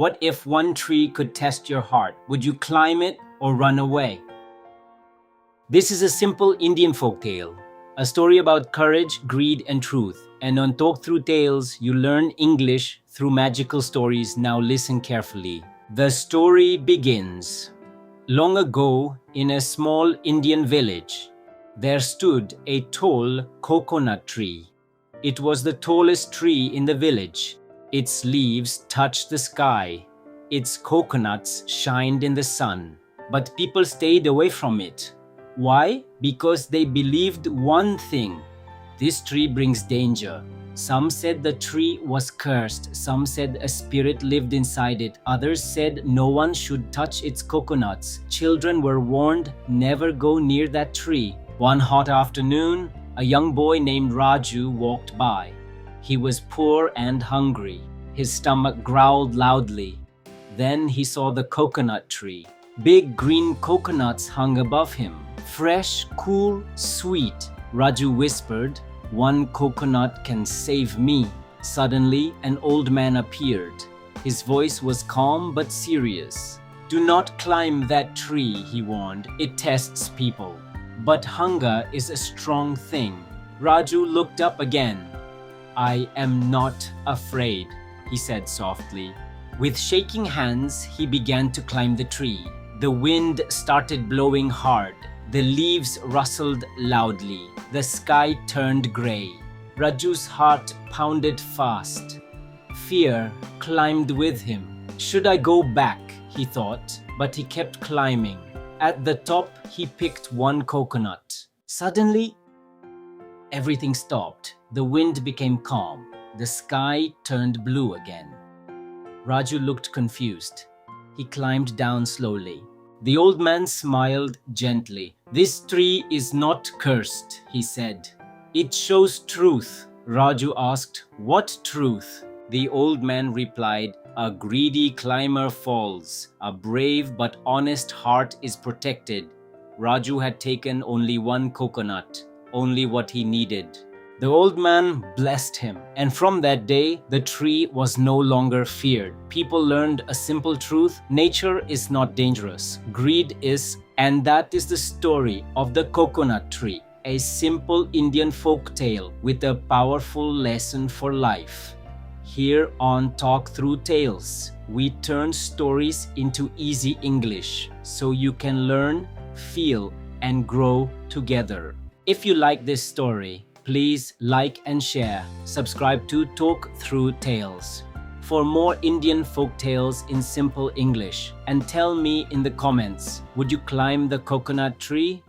What if one tree could test your heart? Would you climb it or run away? This is a simple Indian folk tale, a story about courage, greed, and truth. And on Talk Through Tales, you learn English through magical stories. Now listen carefully. The story begins. Long ago, in a small Indian village, there stood a tall coconut tree. It was the tallest tree in the village. Its leaves touched the sky. Its coconuts shined in the sun. But people stayed away from it. Why? Because they believed one thing. This tree brings danger. Some said the tree was cursed. Some said a spirit lived inside it. Others said no one should touch its coconuts. Children were warned never go near that tree. One hot afternoon, a young boy named Raju walked by. He was poor and hungry. His stomach growled loudly. Then he saw the coconut tree. Big green coconuts hung above him. Fresh, cool, sweet. Raju whispered, "One coconut can save me." Suddenly, an old man appeared. His voice was calm but serious. "Do not climb that tree," he warned. "It tests people. But hunger is a strong thing." Raju looked up again. "I am not afraid," he said softly. With shaking hands, he began to climb the tree. The wind started blowing hard. The leaves rustled loudly. The sky turned gray. Raju's heart pounded fast. Fear climbed with him. "Should I go back?" he thought, but he kept climbing. At the top, he picked one coconut. Suddenly, everything stopped. The wind became calm. The sky turned blue again. Raju looked confused. He climbed down slowly. The old man smiled gently. "This tree is not cursed," he said. "It shows truth." Raju asked, "What truth?" The old man replied, "A greedy climber falls. A brave but honest heart is protected." Raju had taken only one coconut, only what he needed. The old man blessed him, and from that day, the tree was no longer feared. People learned a simple truth: nature is not dangerous, greed is, and that is the story of the coconut tree, a simple Indian folk tale with a powerful lesson for life. Here on Talk Through Tales, we turn stories into easy English so you can learn, feel, and grow together. If you like this story, please like and share. Subscribe to Talk Through Tales for more Indian folk tales in simple English. And tell me in the comments, would you climb the coconut tree?